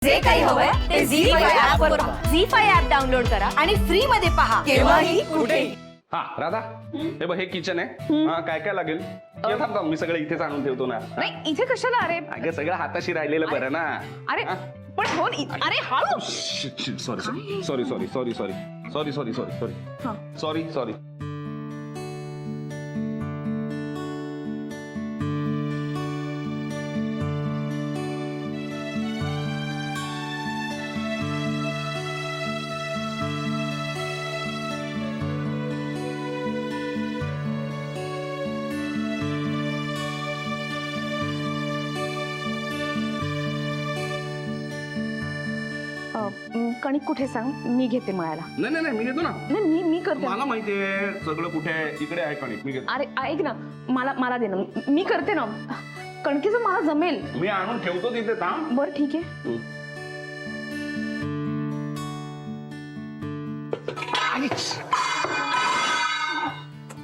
जे काही हवंय ते झी5 ऍप वर पहा. झी5 ऍप डाउनलोड करा आणि फ्री मध्ये पहा केव्हाही कुठेही. हा राधा हे बघ हे किचन आहे. हा काय काय लागेल ये थांब थांब, मी सगळं इथेच आणून ठेवतो ना. नाही इथे कशाला अरे अगं सगळं हाताशी राहिलेलं बरं ना. अरे पण हो अरे हळू sorry sorry sorry sorry sorry sorry sorry sorry sorry sorry sorry. कणिक कुठे सांग मी घेते मळायला. नाही नाही नाही मी घेतो ना. नाही मी करते. मला माहितीये सगळं कुठे आहे. इकडे आहे कणिक मी घेतो. अरे ऐक ना मला दे ना मी करते ना. कणकीचं मला जमेल. मी आणून ठेवतो तिथे थांब. बरं ठीक आहे.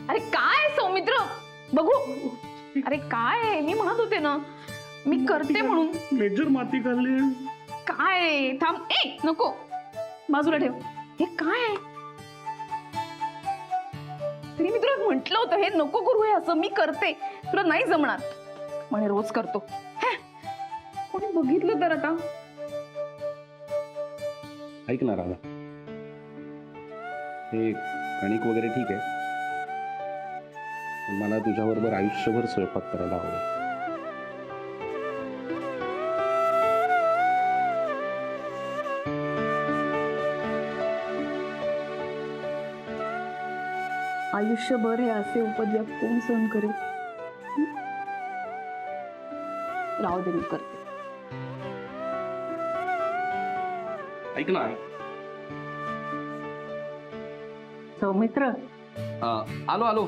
अरे काय सौमित्र बघू. अरे काय मी म्हणत होते ना मी करते म्हणून. मेजर माती खाल्ली. काय थांब ए नको बाजूला ठेव. हे काय तरी मी तुला म्हंटल होतं हे नको करू. हे असं मी करते तुला नाही जमणार म्हणे रोज करतो. कोणी बघितलं तर आता. ऐक ना राधा हे कणिक वगैरे ठीक आहे पण मला तुझ्याबरोबर आयुष्यभर स्वयंपाक करायला हवं. आयुष्यभर हे असे उपद्व्याप कोण सहन करेल. राहू दे मी करते. ऐक ना सौमित्र आलो आलो.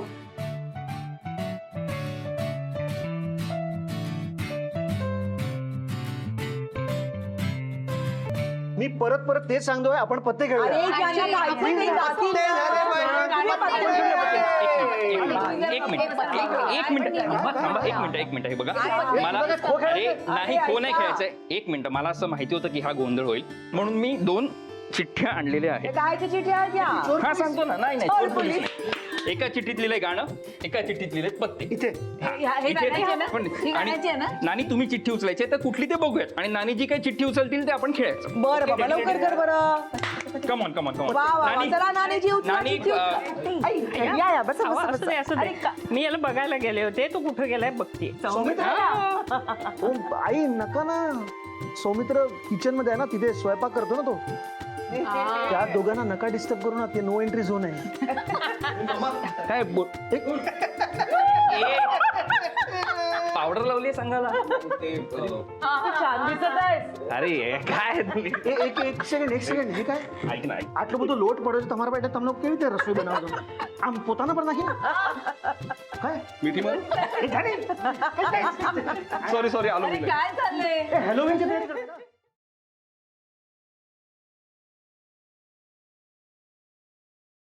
मी परत परत तेच सांगतोय आपण पत्ते खेळूया. एक मिनिट हे बघा मला अरे नाही खो नाही खेळायचंय. एक मिनिट मला असं माहिती होतं की हा गोंधळ होईल म्हणून मी 2 चिठ्ठ्या आणलेल्या आहेत. काय चिठ्ठ्या हा सांगतो ना. नाही नाही चोर पोलीस नाही. एका चिठ्ठीत लिहिलंय गाणं एका चिठ्ठीत लिहिलेत पत्ते. इथे आणि नानी तुम्ही चिठ्ठी उचलायची तर कुठली ते बघूयात आणि नानी जी काही चिठ्ठी उचलतील ते आपण खेळायचं. बरं बाबा लवकर कर बरं. Come on come on come on. वा वा चला नानीजी उचला नानी चिठ्ठी. या बस असू दे. मी याला बघायला गेले होते. तू कुठे गेलाय बघते. आई नका ना. सौमित्र किचन मध्ये आहे ना तिथे स्वयंपाक करतो ना तो. त्या दोघांना नका डिस्टर्ब करू ना. ते नो एंट्री झोन आहे. काय पावडर लावली सांगायला. छान दिसत आहे. अरे काय तुम्ही एक सेकंड हे काय ऐक ना આટલું બધું લોટ પડ્યો છે તમારા બેટા. તમને કેવી રીતે રસોઈ બનાવો છો? આમ પોતાના પર નાખી काय मिठी मार. सॉरी सॉरी आलो. काय चाललंय. हॅलोविनची तयारी करते ना.